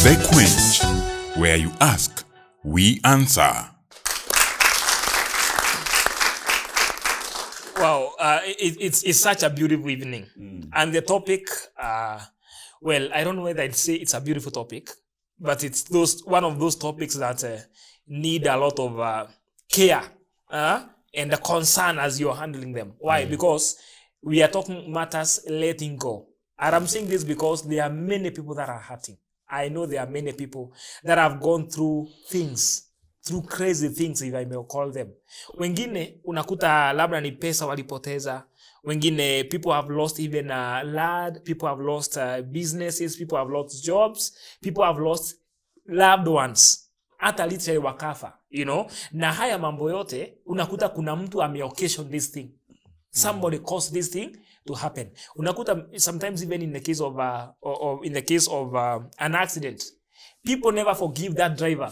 The QUENCH, where you ask, we answer. Wow, it's such a beautiful evening. And the topic, well, I don't know whether I'd say it's a beautiful topic, but it's one of those topics that need a lot of care and the concern as you're handling them. Why? Because we are talking matters letting go. And I'm saying this because there are many people that are hurting. I know there are many people that have gone through things, through crazy things, if I may call them. Wengine unakuta labda ni pesa walipoteza. Wengine people have lost even land, people have lost businesses, people have lost jobs, people have lost loved ones. Hata literally wakafa, you know. Na haya mambo yote unakuta kuna mtu ame-occasion this thing. Somebody caused this thing to happen. Unakuta sometimes even in the case of an accident, people never forgive that driver.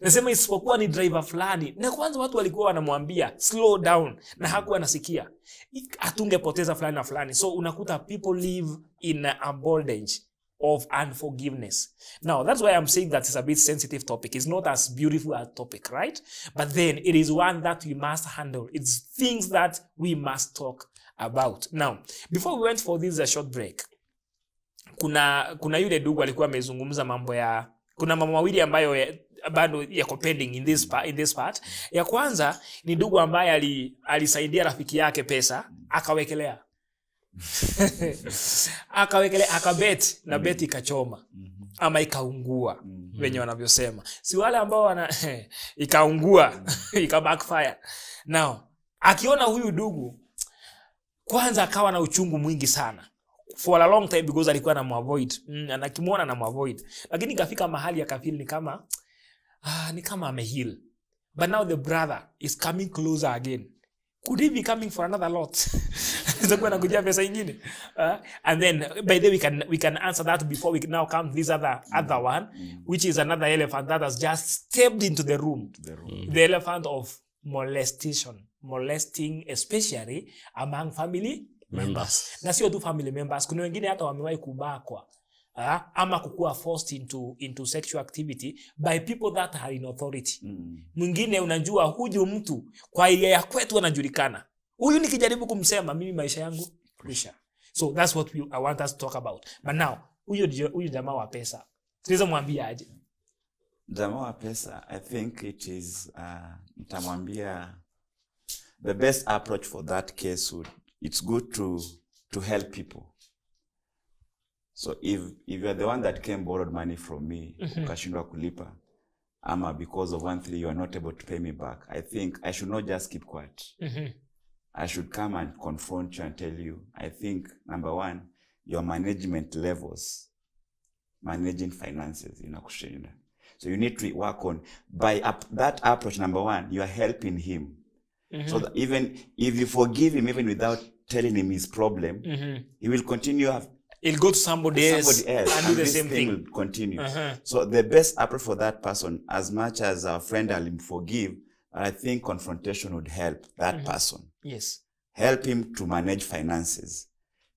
Nasema isipokuwa ni driver fulani. Na kwanza watu walikuwa wanamwambia slow down na hakuwa anasikia. Atungepoteza fulani na fulani. So unakuta people live in a bondage of unforgiveness. Now, that's why I'm saying that it's a bit sensitive topic. It's not as beautiful a topic, right? But then it is one that we must handle. It's things that we must talk about. Now, before we went for this short break, kuna yule ndugu alikuwa amezungumza mambo ya, kuna mambo mawili ambayo bado yako pending in this part. Ya kwanza ni ndugu ambaye alisaidia rafiki yake pesa, akawekelea. Akabet na beti ikachoma ama ikaungua wenye wanavyosema. Si wale ambao ikaungua ikabackfire. Now, akiona huyu ndugu kwanza akawa na uchungu mwingi sana for a long time because alikuwa anamuavoid. Anakimuona anamuavoid. Lakini ikafika mahali akafeel ni kama ameheal. But now the brother is coming closer again. Could he be coming for another lot? And then by the way we can answer that before we now come to this other one, which is another elephant that has just stepped into the room. The elephant of molesting especially among family members. Na sio tu family members, kuna wengine hata wamewahi kubakwa ama kukua forced into sexual activity by people that are in authority. Mwingine unajua huyu mtu kwa ile ya kwetu anajulikana. Huyu nikijaribu kumsema mimi maisha yangu kwisha. So that's what I want us to talk about. But now, huyu jamaa wa pesa. Tunaweza mwambia aje? Jamaa wa pesa, I think it is nitamwambia the best approach for that case it's good to help people. So if you are the one that came borrowed money from me, ukashindwa kulipa, ama because of 1 3 you are not able to pay me back, I think I should not just keep quiet. I should come and confront you and tell you, I think, number one, your management levels, managing finances, inakushinda. So you need to work on, by that approach, number one, you are helping him. So that even if you forgive him, even without telling him his problem, he will continue. He'll go to somebody else and do the same thing. Will continue. So the best approach for that person, as much as our friend will forgive, I think confrontation would help that person. Yes. Help him to manage finances.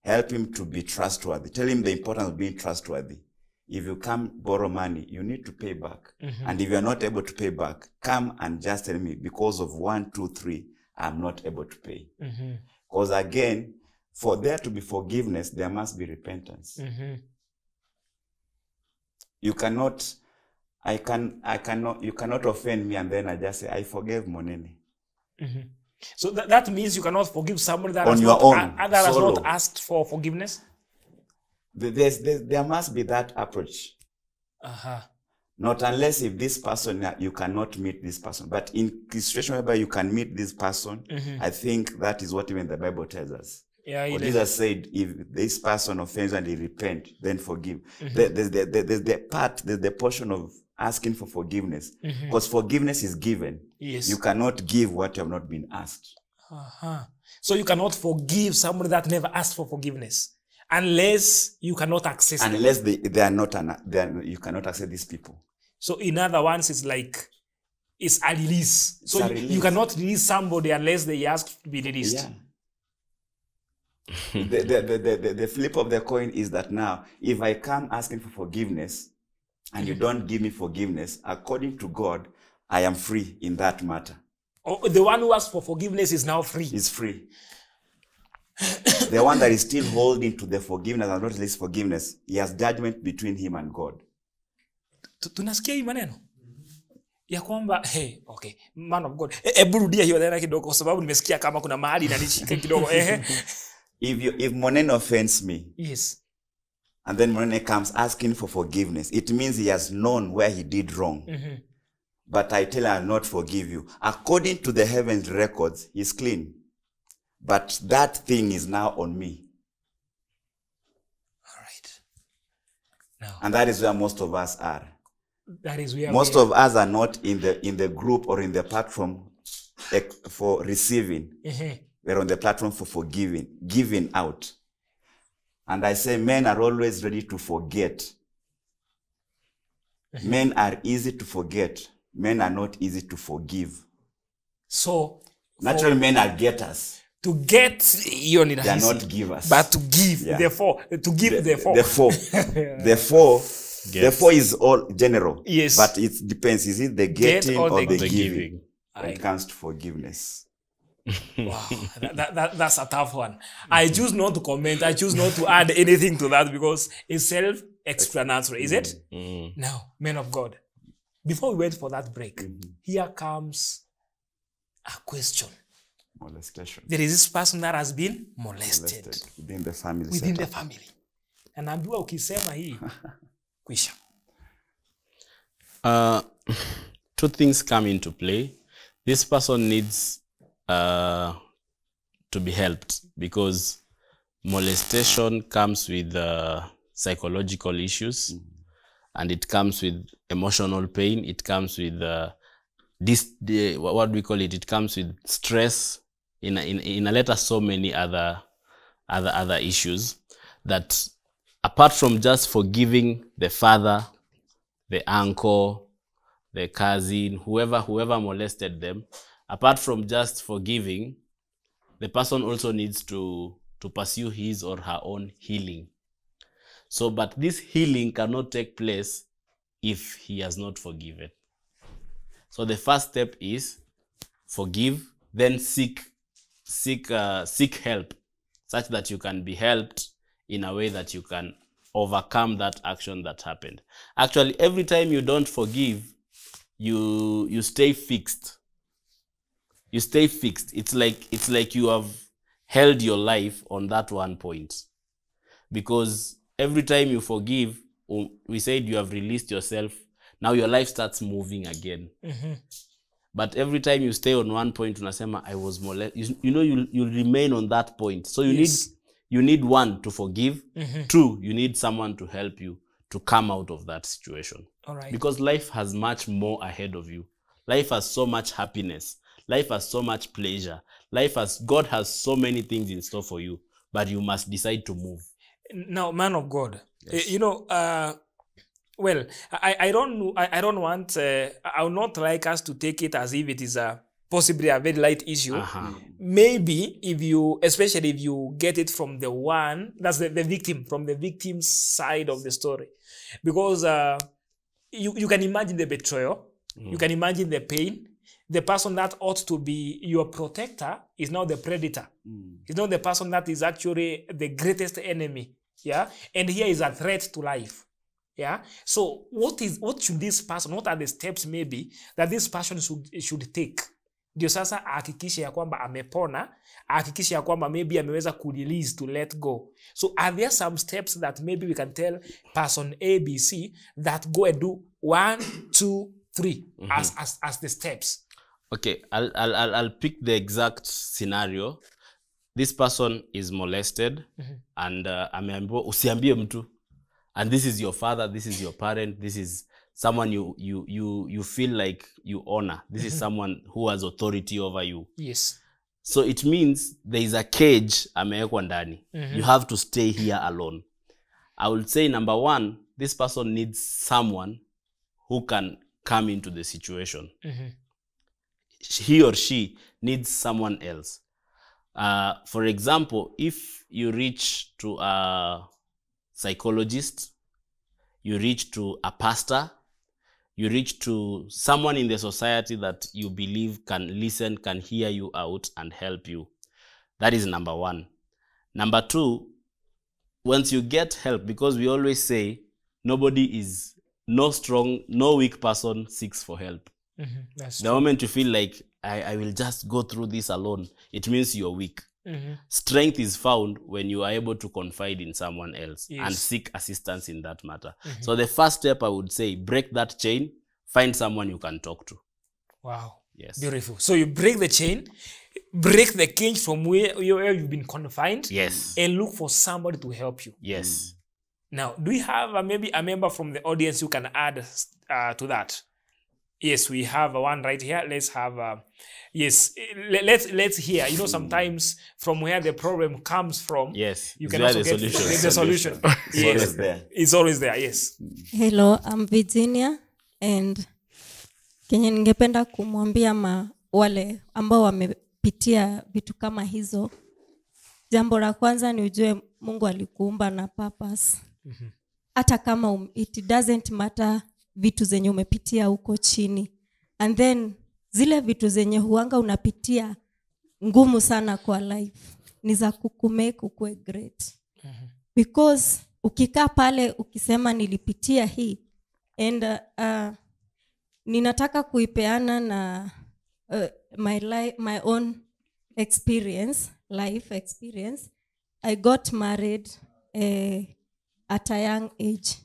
Help him to be trustworthy. Tell him the importance of being trustworthy. If you come borrow money, you need to pay back. And if you are not able to pay back, come and just tell me, because of 1 2 3, I'm not able to pay. Because again, for there to be forgiveness, there must be repentance. You cannot offend me and then I just say, I forgave MUNENE. So that means you cannot forgive someone that has not asked for forgiveness? There must be that approach. Not unless if this person, you cannot meet this person. But in the situation whereby you can meet this person, I think that is what even the Bible tells us. Yeah, Jesus said, if this person offends and he repent, then forgive. There's the portion of asking for forgiveness. Because forgiveness is given. Yes. You cannot give what you have not been asked. So you cannot forgive somebody that never asked for forgiveness. Unless you cannot access them. Unless you cannot access these people. So in other words, it's like, it's a release. So you cannot release somebody unless they ask to be released. Yeah. The flip of the coin is that now, if I come asking for forgiveness, and you don't give me forgiveness, according to God, I am free in that matter. Oh, the one who asks for forgiveness is now free. Is free. The one that is still holding to the forgiveness and not release forgiveness, he has judgment between him and God. Tunasikia hii maneno ya kwamba okay, man of God, hebu rudia hiyo tena kidogo kwa sababu nimesikia kama kuna mahali inanishika kidogo. If Munene offends me, yes, and then Munene comes asking for forgiveness, it means he has known where he did wrong. But I tell him, I'll not forgive you. According to the heavens records, he's clean. But that thing is now on me. All right. Now, and that is where most of us are. That is where most of us are not in the group or in the platform for receiving. We're on the platform for forgiving, giving out. And I say men are always ready to forget. Men are easy to forget. Men are not easy to forgive. So natural men are getters. To get, they are not givers. But to give, therefore, to give, therefore. Therefore is all general. Yes. But it depends. Is it the getting or the giving? When it comes to forgiveness. Wow, that's a tough one. I choose not to comment. I choose not to add anything to that because it's self-explanatory. Is it? Now, men of God, before we wait for that break, here comes a question. Molestation. There is this person that has been molested. Within the family. Within the family. And naambiwa ukisema hii, kwisha. Two things come into play. This person needs to be helped because molestation comes with psychological issues, and it comes with emotional pain. It comes with what do we call it? It comes with stress. In a letter, so many other issues that, apart from just forgiving the father, the uncle, the cousin, whoever molested them, apart from just forgiving, the person also needs to pursue his or her own healing. So, but this healing cannot take place if he has not forgiven. So the first step is forgive, then seek help, such that you can be helped in a way that you can overcome that action that happened. Actually, every time you don't forgive, you stay fixed. You stay fixed. It's like you have held your life on that one point. Because every time you forgive, we said you have released yourself, now your life starts moving again. But every time you stay on one point, unasema, I was molested. You'll remain on that point. So you need one, to forgive. Two, you need someone to help you to come out of that situation. All right. Because life has much more ahead of you. Life has so much happiness. Life has so much pleasure. God has so many things in store for you, but you must decide to move. Now, man of God, yes. Well, I don't want, I would not like us to take it as if it is possibly a very light issue. Maybe especially if you get it from the one, that's the victim, from the victim's side of the story. Because you can imagine the betrayal, you can imagine the pain. The person that ought to be your protector is now the predator. He's not the person that is actually the greatest enemy. Yeah, and here is a threat to life. Yeah. So what should this person, what are the steps maybe that this person should take? Ndio sasa ahakikishe ya kwamba amepona, ahakikishe ya kwamba maybe ameweza release, to let go. So are there some steps that maybe we can tell person A, B, C that go and do 1, 2, 3 as the steps? Okay, I'll pick the exact scenario. This person is molested and ameambiwa usiambie mtu. And this is your father, this is your parent, this is someone you feel like you honor. This is someone who has authority over you. Yes. So it means there is a cage amewekwa ndani. You have to stay here alone. I would say number one, this person needs someone who can come into the situation. He or she needs someone else. For example, if you reach to a psychologist, you reach to a pastor, you reach to someone in the society that you believe can listen, can hear you out and help you. That is number one. Number two, once you get help, because we always say no weak person seeks for help. That's The true. moment you feel like I will just go through this alone, it means you're weak. Strength is found when you are able to confide in someone else and seek assistance in that matter. So the first step, I would say, break that chain, find someone you can talk to. Wow. Yes. Beautiful. So you break the chain, break the cage from where you've been confined, Yes. and look for somebody to help you. Yes. Now, do we have maybe a member from the audience who can add to that? Yes, we have one right here. Let's have let's hear. You know, sometimes from where the problem comes from, Yes. you Is can there also the get solution? the solution. It's Yes, always there. it's always there. Yes. Hello, I'm Virginia, and kenye ningependa kumwambia wale ambao wamepitia vitu kama hizo. Jambo la kwanza ni ujue Mungu alikuumba na purpose. Hata kama it doesn't matter vitu zenye umepitia huko chini. And then zile vitu zenye huanga unapitia ngumu sana kwa life ni za kukumake ukue great. Because ukikaa pale ukisema nilipitia hii and ninataka kuipeana na my own experience, life experience. I got married at a young age.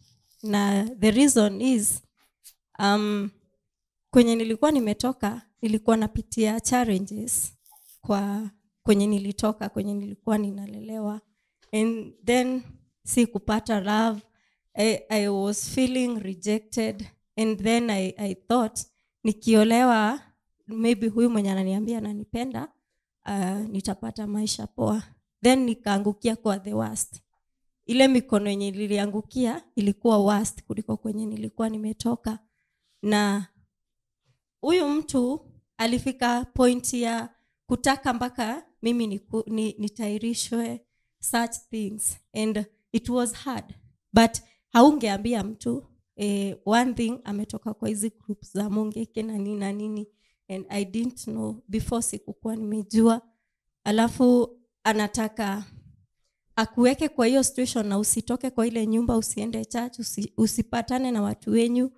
Na the reason is kwenye nilikuwa nimetoka nilikuwa napitia challenges kwenye nilikuwa ninalelewa, and then si kupata love. I was feeling rejected, and then I thought nikiolewa maybe huyu mwenye ananiambia ananipenda nitapata maisha poa. Then nikaangukia kwa the worst. Ile mikono yenye niliangukia ilikuwa worst kuliko kwenye nilikuwa nimetoka. Na huyu mtu alifika point ya kutaka mpaka mimi nitairishwe such things, and it was hard, but haungeambia mtu one thing ametoka kwa hizi groups za Mungeke na nini, and I didn't know before, sikukuwa nimejua. Alafu anataka akuweke kwa hiyo situation na usitoke kwa ile nyumba, usiende church, usipatane na watu wenyu,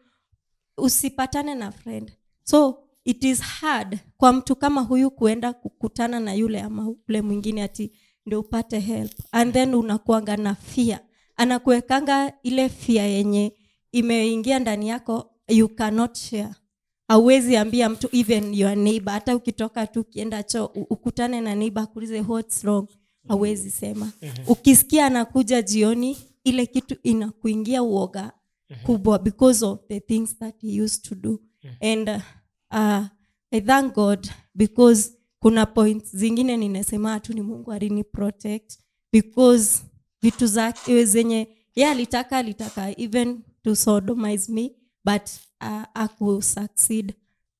usipatane na friend. So it is hard kwa mtu kama huyu kuenda kukutana na yule ama ule mwingine ati ndio upate help, and then unakuanga na fear. Anakuwekanga ile fear yenye imeingia ndani yako, you cannot share. Hauwezi ambia mtu, even your neighbor. Hata ukitoka tu kienda choo ukutane na neighbor kuulize what's wrong, hauwezi sema. Ukisikia anakuja jioni, ile kitu inakuingia uoga kubwa because of the things that he used to do. And I thank God because kuna points zingine ninasema tu ni Mungu alini protect, because vitu zake zenye yeye alitaka even to sodomize me, but aku succeed,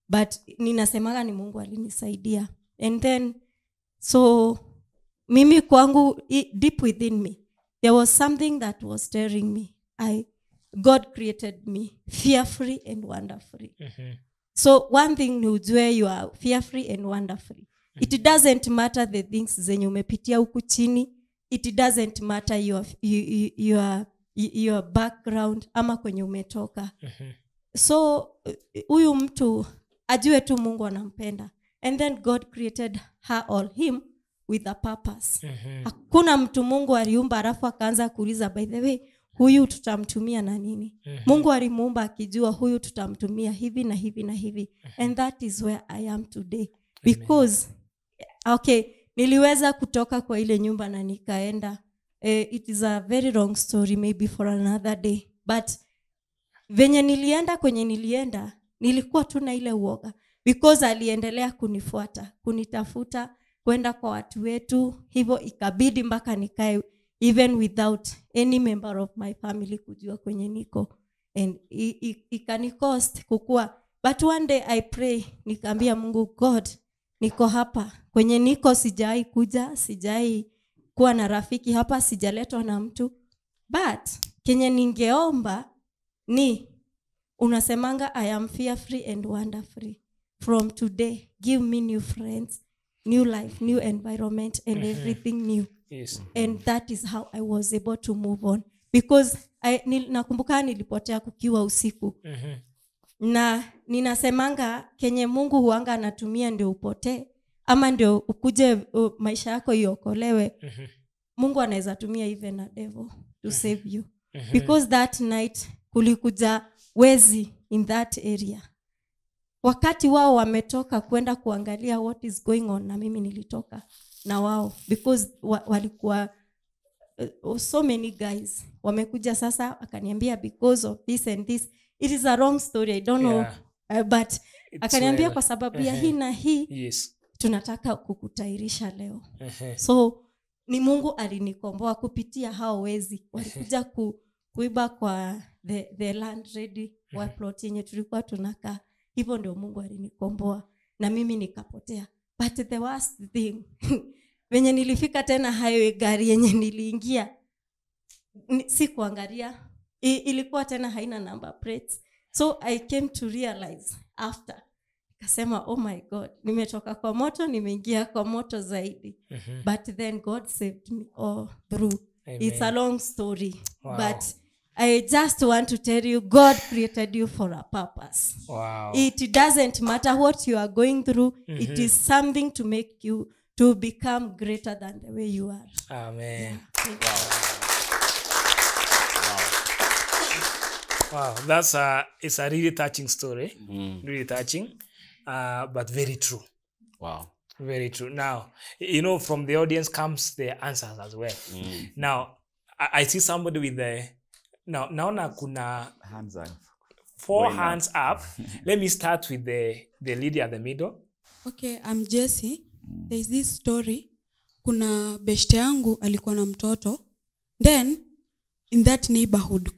but ninasemaga ni Mungu alinisaidia. And then so mimi kwangu deep within me there was something that was stirring me. God created me fearfully and wonderfully. So one thing ni ujue you are fearfully and wonderfully. It doesn't matter the things zenye umepitia huku chini. It doesn't matter your background ama kwenye umetoka. So huyu mtu ajue tu Mungu anampenda, and then God created her or him with a purpose. Hakuna mtu Mungu aliumba alafu akaanza kuuliza by the way huyu tutamtumia na nini. Mungu alimuumba akijua huyu tutamtumia hivi na hivi na hivi. And that is where I am today. Because niliweza kutoka kwa ile nyumba na nikaenda. It is a very long story, maybe for another day. But venye nilienda nilikuwa tu na ile uoga, because aliendelea kunifuata, kunitafuta, kwenda kwa watu wetu. Hivyo ikabidi mpaka nikae even without any member of my family kujua kwenye niko, and ikani cost kukua. But one day I pray, nikaambia Mungu, God, niko hapa kwenye niko, sijai kuja, sijai kuwa na rafiki hapa, sijaletwa na mtu, but kenye ningeomba ni unasemanga I am fear free and wonder free. From today, give me new friends, new life, new environment, and everything new. Yes. And that is how I was able to move on. Because nakumbuka nilipotea kukiwa usiku. Na ninasemanga kenye Mungu huanga anatumia ndio upotee ama ndio ukuje maisha yako iokolewe. Mungu anaweza tumia even a devil to save you. Because that night kulikuja wezi in that area. Wakati wao wametoka kwenda kuangalia what is going on, na mimi nilitoka na wao because walikuwa so many guys wamekuja. Sasa akaniambia because of this and this, it is a wrong story, I don't know, but akaniambia kwa sababu ya hii na hii, yes, tunataka kukutairisha leo. So ni Mungu alinikomboa kupitia hao wezi. Walikuja kuiba kwa the land ready wa plot yenye tulikuwa tunakaa. Hivyo ndio Mungu alinikomboa na mimi nikapotea. But the worst thing venye nilifika tena highway, gari yenye niliingia si kuangalia, ilikuwa tena haina number plates. So I came to realize after, kasema oh my God, nimetoka kwa moto nimeingia kwa moto zaidi. But then God saved me all through. Amen. It's a long story. Wow. But I just want to tell you, God created you for a purpose. Wow. It doesn't matter what you are going through. It is something to make you to become greater than the way you are. Amen. Yeah. Wow. That's it's a really touching story. Really touching, but very true. Wow. Very true. Now, you know, from the audience comes the answers as well. Now, I see somebody with the naona kuna Hands up. 4 hands up. Let me start with the lady at the middle. Okay, I'm Jessie. There's this story. Kuna beshte yangu alikuwa na mtoto. Then in that neighborhood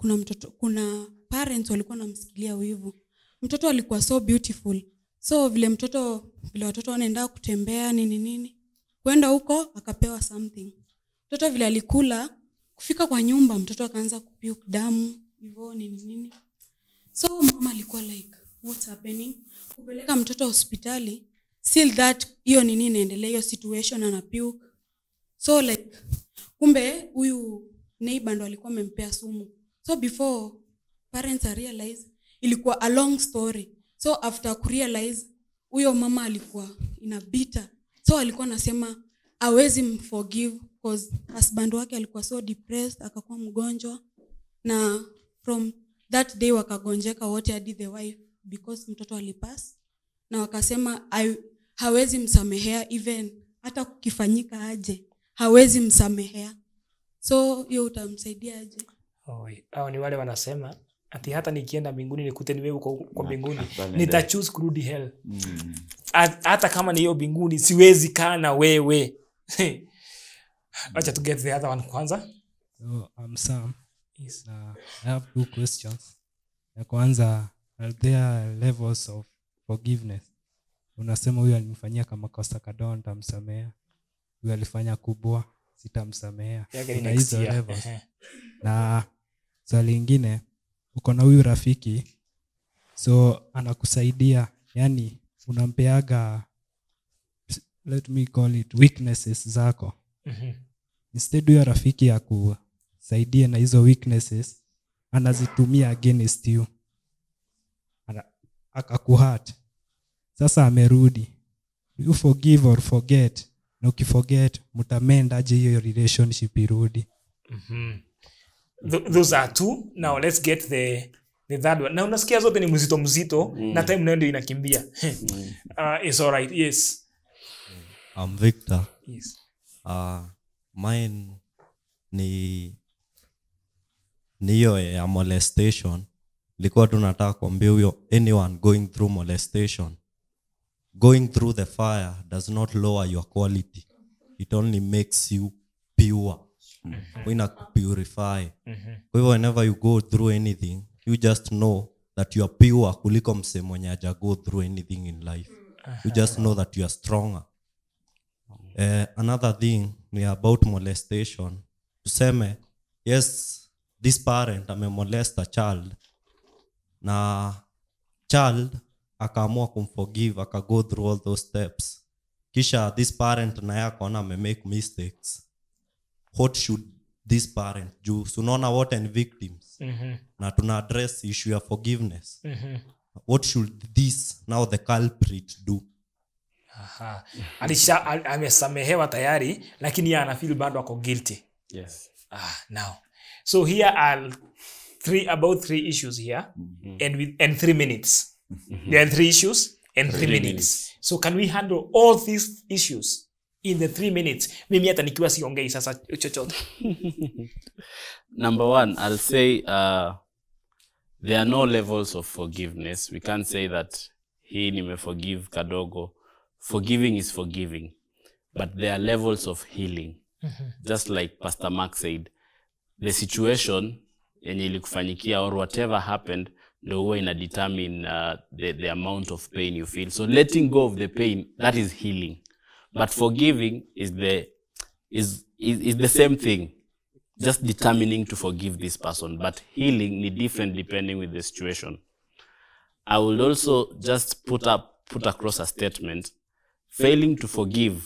kuna parents walikuwa namsikilia wivu. Mtoto alikuwa so beautiful. So vile watoto wanaenda kutembea nini. Kwenda huko akapewa something. Mtoto vile alikula, kufika kwa nyumba mtoto akaanza kupuke damu, hivyo nini. So mama alikuwa like, what's happening? Kupeleka mtoto hospitali. Still that hiyo nini inaendelea, hiyo situation ana puke. So like kumbe huyu neighbor ndo alikuwa amempea sumu. So before parents realize, ilikuwa a long story. So after kurealize, huyo mama alikuwa ina bitter. So alikuwa anasema hawezi mforgive because husband wake alikuwa so depressed, akakuwa mgonjwa. Na from that day wakagonjeka wote hadi the wife because mtoto alipass. Na wakasema hawezi msamehea even hata kukifanyika aje. Hawezi msamehea. So hiyo utamsaidia aje? Hao ni wale wanasema ati hata nikienda mbinguni nikute ni wewe kwa mbinguni, nitachoose kurudi hell. Hata kama ni hiyo mbinguni siwezi kaa na wewe. Acha to get the other one kwanza. So I'm Sam. Yes. I have 2 questions. Ya kwanza, are there levels of forgiveness? Unasema huyu alinifanyia kama kosa kadogo nitamsamehea. Huyu alifanya kubwa sitamsamehea. Kuna hizo levels. Na swali lingine, uko na huyu rafiki so anakusaidia, yani unampeaga, let me call it weaknesses zako. Instead huyo rafiki ya kusaidia na hizo weaknesses anazitumia against you, akakuhurt. Sasa amerudi, you forgive or forget. Na ukiforget mtamenda aje hiyo relationship irudi? Those are 2. Now let's get the third one. Na unasikia zote ni mzito na time ndio inakimbia. It's all right. Yes. I'm Victor. Yes. Mine ni hiyo ya molestation. Nilikuwa tunataka kuambia huyo anyone going through molestation, going through the fire does not lower your quality. It only makes you pure. Ina purify. Kwa hivyo whenever you go through anything, you just know that you are pure kuliko mse mwenye haja go through anything in life. You just know that you are stronger. Another thing ni about molestation. Tuseme, yes, this parent ame molest a child, na child akaamua kumforgive, akago through all those steps, kisha this parent naye akaona amemake mistakes. What should this parent do? Unaona wote ni victims. Na tuna address issue ya forgiveness. What should this now the culprit do? Amesamehewa tayari lakini yeye anafeel bado ako guilty. Yes. Now so here are about three issues here, and 3 minutes. There are 3 issues and 3 minutes. So can we handle all these issues in the 3 minutes? Mimi hata nikiwa siongei sasa chochote. Number 1, I'll say there are no levels of forgiveness. We can't say that he nimeforgive kadogo. Forgiving is forgiving, but there are levels of healing. Just like Pastor Mark said, the situation yenye ilikufanyikia or whatever happened ndio huwa ina determine the amount of pain you feel. So letting go of the pain, that is healing. But forgiving is the same thing, just determining to forgive this person. But healing is different depending with the situation. I will also just put across a statement. Failing to forgive,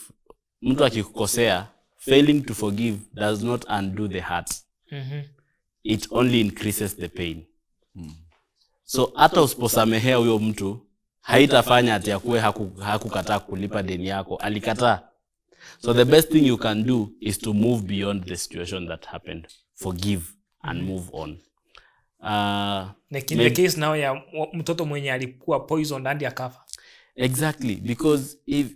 mtu akikukosea, failing to forgive does not undo the hurt. It only increases the pain. So hata usiposamehea huyo mtu, haitafanya ati akuwe hakukataa kulipa deni yako, alikataa. So the best thing you can do is to move beyond the situation that happened. Forgive and move on. Like in the case now ya mtoto mwenye alikuwa poisoned and akafa. Exactly, because if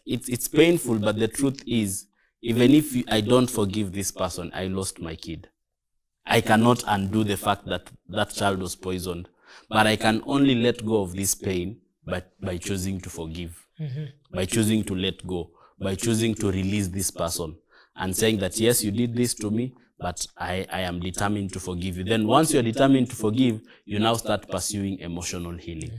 it's painful, but the truth is, even if I don't forgive this person, I lost my kid. I cannot undo the fact that that child was poisoned, but I can only let go of this pain by choosing to forgive, by choosing to let go, by choosing to release this person and saying that, yes, you did this to me, but I am determined to forgive you. Then once you're determined to forgive, you now start pursuing emotional healing.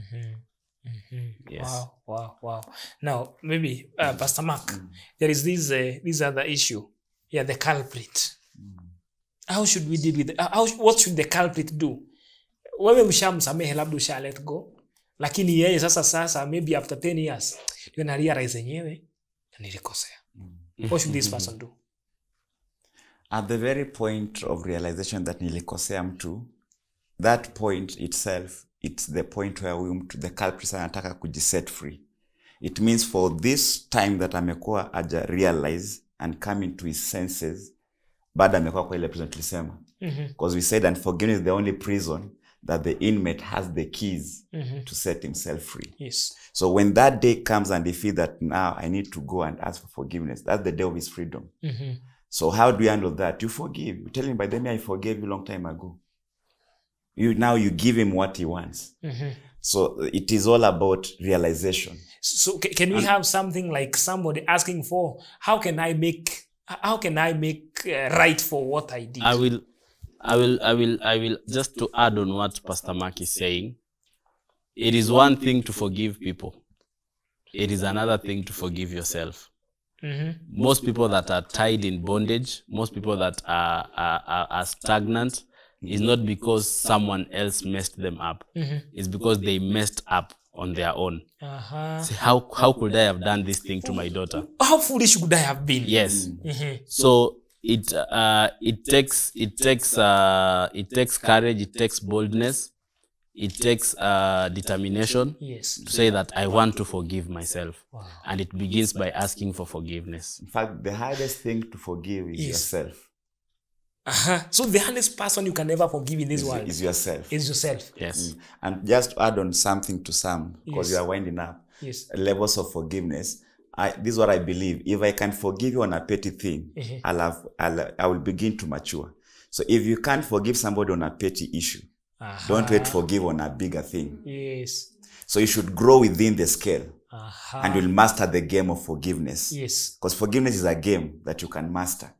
Yes. Wow. Now, maybe, Pastor Mark, there is this other issue. Yeah, the culprit. How should we deal with it? What should the culprit do? Wewe mshamsamehe labda usha let go. Lakini yeye sasa maybe after 10 years, you na realize yenyewe nilikosea. What should this person do? At the very point of realization that nilikosea mtu, that point itself, it's the point where the culprit anataka kujiset free. It means for this time that amekuwa aja realize and come into his senses, bado amekuwa kwa ile prison tulisema. Because we said unforgiveness is the only prison that the inmate has the keys to set himself free. Yes. So when that day comes and they feel that now I need to go and ask for forgiveness, that's the day of his freedom. So how do you handle that? You forgive. You tell him, by the way, I forgave you a long time ago. Now you give him what he wants. So it is all about realization. So can we have something like somebody asking for, how can I make right for what I did? I will just to add on what Pastor Mark is saying. It is one thing to forgive people. It is another thing to forgive yourself. Most people that are tied in bondage, most people that are stagnant, is not because someone else messed them up. It's because they messed up on their own. Say, how could I have done this thing to my daughter? How foolish could I have been? Yes. So it takes courage, it takes boldness, it takes determination to say that I want to forgive myself. And it begins by asking for forgiveness. In fact, the hardest thing to forgive is yourself. So the hardest person you can ever forgive in this world is yourself. Is yourself. Yes. And just to add on something to Sam, because you are winding up. Levels of forgiveness. This is what I believe. If I can forgive you on a petty thing, I will begin to mature. So if you can't forgive somebody on a petty issue, don't wait to forgive on a bigger thing. Yes. So you should grow within the scale. And you'll master the game of forgiveness. Yes. Because forgiveness is a game that you can master.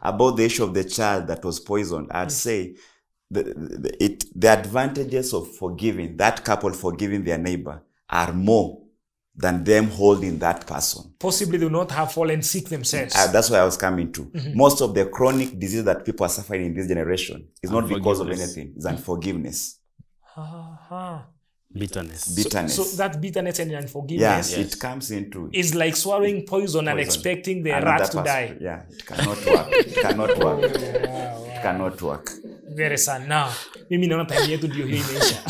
About the issue of the child that was poisoned, I'd say the advantages of forgiving, that couple forgiving their neighbor, are more than them holding that person. Possibly do not have fallen sick themselves. That's why I was coming to. Most of the chronic disease that people are suffering in this generation is not because of anything. It's unforgiveness. Bitterness. Bitterness. So that bitterness and unforgiveness yes, it comes into is like swallowing poison and expecting the rat to die. Yeah, it cannot work. It cannot work. It cannot work. Very sad. Now, mimi naona time yetu ndio hiyo imeisha.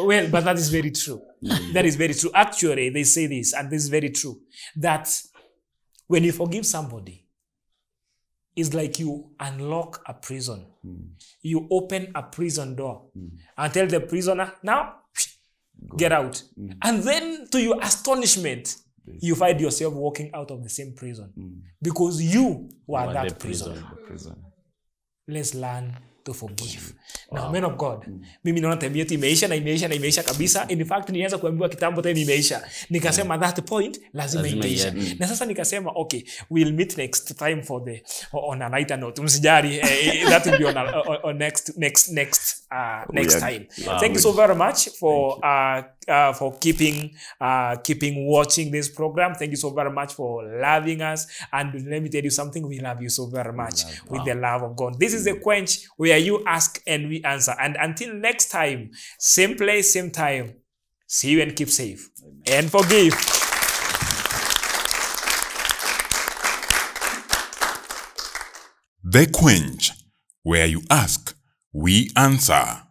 Well, but that is very true. That is very true. Actually, they say this, and this is very true, that when you forgive somebody, it's like you unlock a prison. You open a prison door and tell the prisoner, now, get out. And then, to your astonishment, you find yourself walking out of the same prison because you were that prisoner. Let's learn to forgive. Now, men of God, mimi naona time yetu imeisha na imeisha kabisa. In fact, nilianza kuambiwa kitambo time imeisha. Nikasema that point lazima imeisha. Na sasa nikasema okay, we'll meet next time for the on a lighter note. Msijari, that will be on next time. Thank you so very much for keeping watching this program. Thank you so very much for loving us. And let me tell you something, we love you so very much with the love of God. This is a quench where you ask and we answer. And until next time, same place, same time. See you and keep safe. And forgive. The Quench, where you ask, we answer.